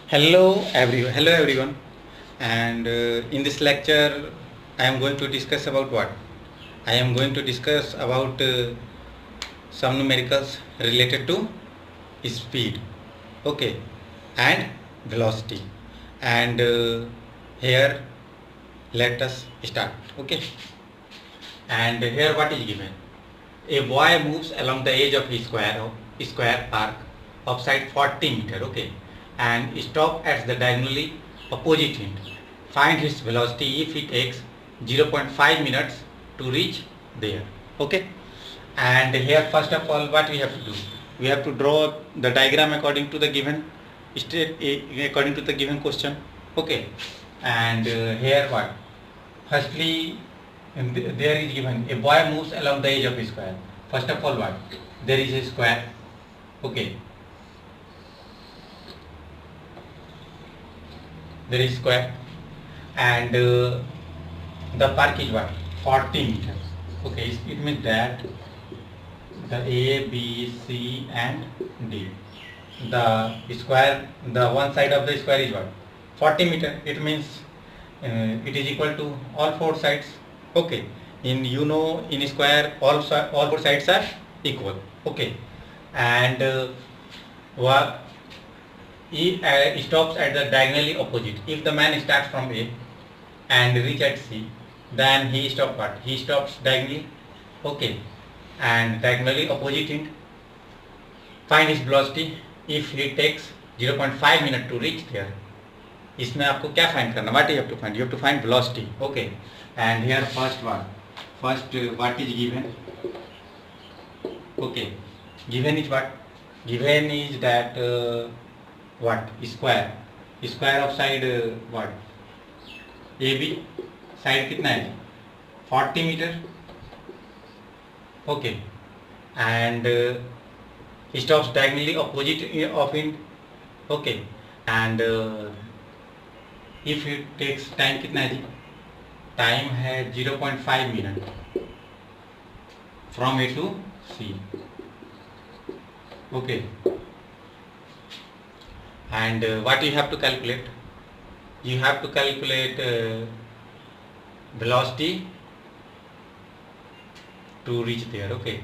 Hello everyone, and in this lecture, I am going to discuss about what? I am going to discuss about some numericals related to speed, okay, and velocity. And here, let us start, okay. And here, what is given? A boy moves along the edge of a square arc of side 40 meter, okay, and stop at the diagonally opposite end. Find his velocity if he takes 0.5 minutes to reach there, okay. And here, first of all, what we have to do? We have to draw the diagram according to the given according to the given question, okay. And here, what? Firstly, there is given a boy moves along the edge of a square. First of all, what? There is a square. Okay. There is square, and the park is what? 40 meters. Okay. It means that the A, B, C, and D. The square, the one side of the square is what? 40 meter. It means it is equal to all four sides. Okay. In square all four sides are equal. Okay. And he stops at the diagonally opposite. If the man starts from A and reach at C, then he stops what? He stops diagonally. Okay. And diagonally opposite end. Find his velocity if he takes 0.5 minute to reach there. इसमें आपको क्या find करना? What you have to find? You have to find velocity. Okay. And here first what is given? Okay. Given is what? Given is that what? Square of side what? AB side कितना है? 40 meter. Okay. And he stops diagonally opposite of it. Okay. And if it takes time कितना है जी? Time है 0.5 minute from A to C. Okay. And what you have to calculate? You have to calculate velocity to reach there. Okay.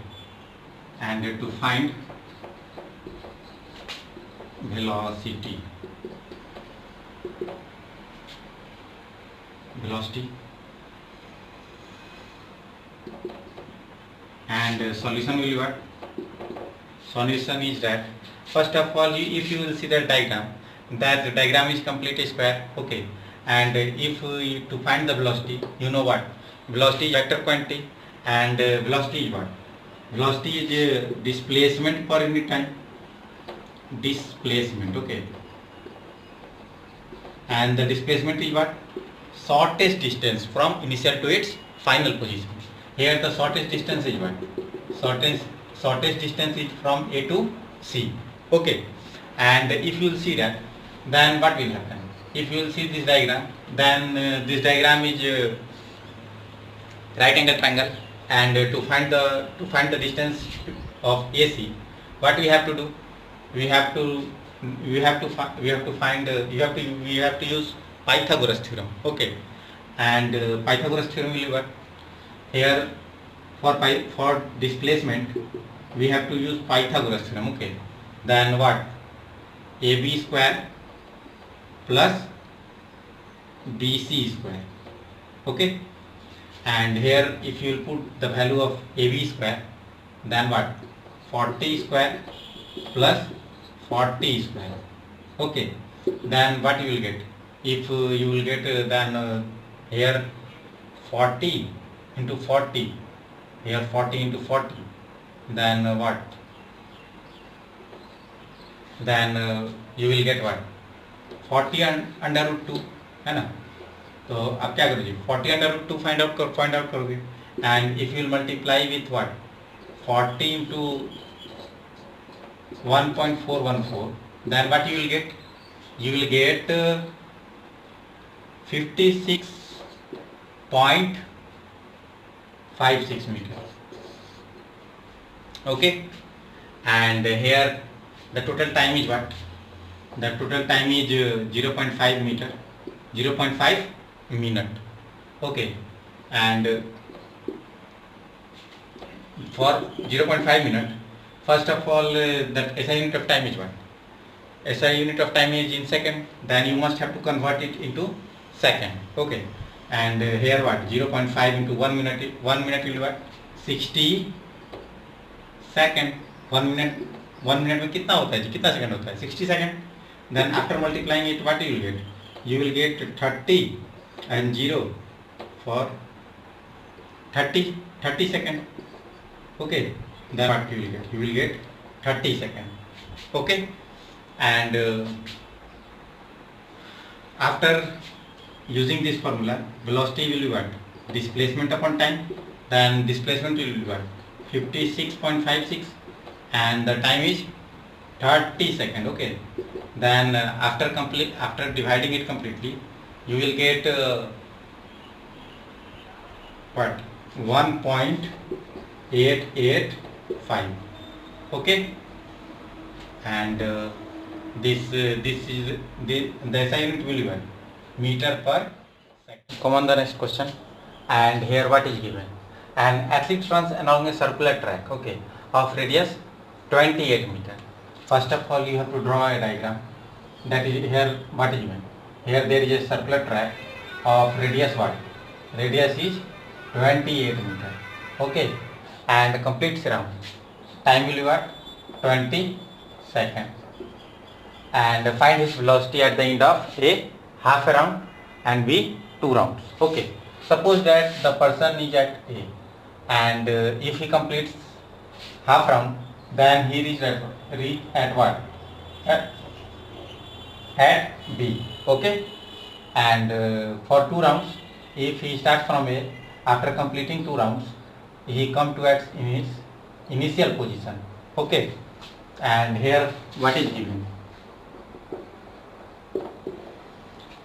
And to find velocity and solution will be what? Solution is that first of all, if you will see the diagram, that the diagram is complete square. Okay. And if to find the velocity, you know what? Velocity is vector quantity, and velocity is what? Velocity is displacement per unit time. Displacement. Okay. And the displacement is what? Shortest distance from initial to its final position. Here the shortest distance is what? Shortest distance is from A to C. Okay. And if you will see that, then what will happen? If you will see this diagram, then this diagram is right angle triangle, and to find the distance of AC, what we have to do? We have to use Pythagoras theorem. Okay. And Pythagoras theorem will work. Here for displacement we have to use Pythagoras theorem. Okay. Then what? AB square plus BC square. Okay. And here if you will put the value of AB square, then what? 40 square plus 40 square. Okay. Then what you will get? If you will get then here 40 into 40, here 40 into 40, then what? Then you will get what? 40 under root 2 है ना. तो आप क्या करोगे? 40 under root 2 find out करोगे. And if you will multiply with what? 40 into 1.414, then what you will get? You will get 56.56 meters. Okay. And here the total time is what? The total time is 0.5 meter, 0.5 minute. Okay, and for 0.5 minute, first of all, that SI unit of time is what? SI unit of time is in second, then you must have to convert it into second. Okay, and here what? 0.5 into 1 minute, 1 minute will what? 60 second. 1 minute में कितना होता है जी, कितना second होता है? 60 second. Then after multiplying it, what you will get? You will get 30 and 0 for 30 second. Okay, then what you will get? You will get 30 second. Okay, and after using this formula, velocity will be what? Displacement upon time. Then displacement will be what? 56.56, and the time is 30 second. Okay, then after dividing it completely, you will get what? 1.885. Okay, and this is the SI unit will be what? Meter per second. Come on the next question, and here what is given? An athlete runs along a circular track, okay, of radius 28 meter. First of all, you have to draw a diagram. That is here what is given. Here there is a circular track of radius what? Radius is 28 meter. Okay, and complete round. Time will be what? 20 seconds. And find his velocity at the end of A, half a round, and B, 2 rounds. Okay, suppose that the person is at A, and if he completes half round, then he reach at what? At B. Okay, and for 2 rounds, if he starts from A, after completing 2 rounds, he come to its initial position. Okay, and here what is given?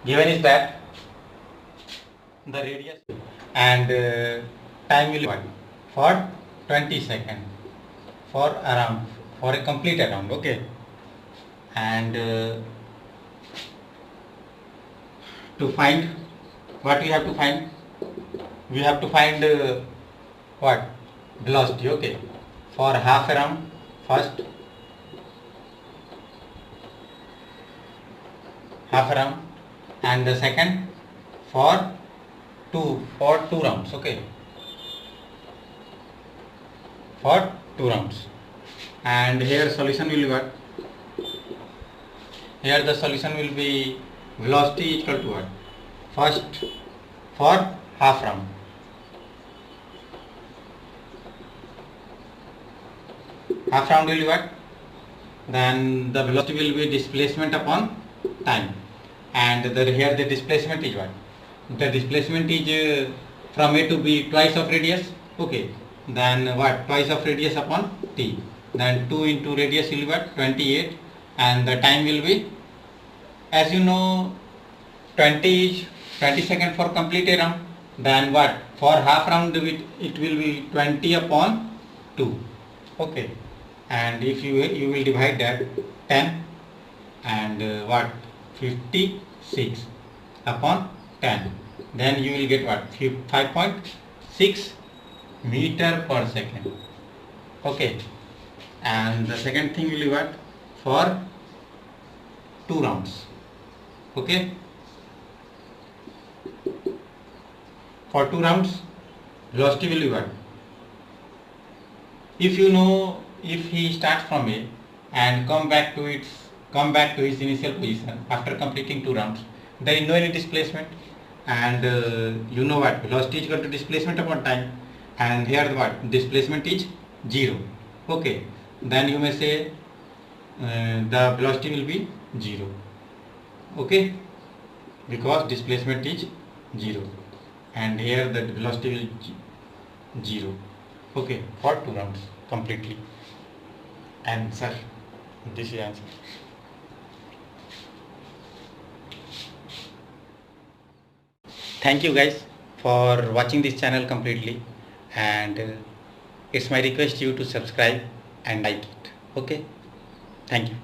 Given is that the radius and time will be what? For 20 seconds for around, for a complete round. Okay, and to find what we have to find, we have to find what? Velocity. Okay, for half a round first, half a round, and the second for 2 rounds. Okay, for 2 rounds, and here solution will be what? Here the solution will be velocity equal to what? First for half round, half round will be what? Then the velocity will be displacement upon time, and here the displacement is what? The displacement is from A to B twice of radius. Okay, then what? Twice of radius upon t. Then 2 into radius will be what? 28, and the time will be, as you know, 20 seconds for complete a round. Then what? For half round it will be 20 upon 2. Okay, and if you will divide that 10, and what? 56 upon 10, then you will get what? 5.6 meter per second. Okay, and the second thing will be what? For 2 rounds. Okay, for 2 rounds velocity will be what? If you know, if he starts from A and come back to his initial position after completing 2 rounds, there is no any displacement, and you know what? Velocity is equal to displacement upon time, and here what? Displacement is 0. Okay, then you may say the velocity will be 0. Okay, because displacement is 0, and here the velocity will be 0. Okay, for 2 rounds completely. Answer. This is answer. Thank you guys for watching this channel completely, and it's my request you to subscribe and like it. Okay, thank you.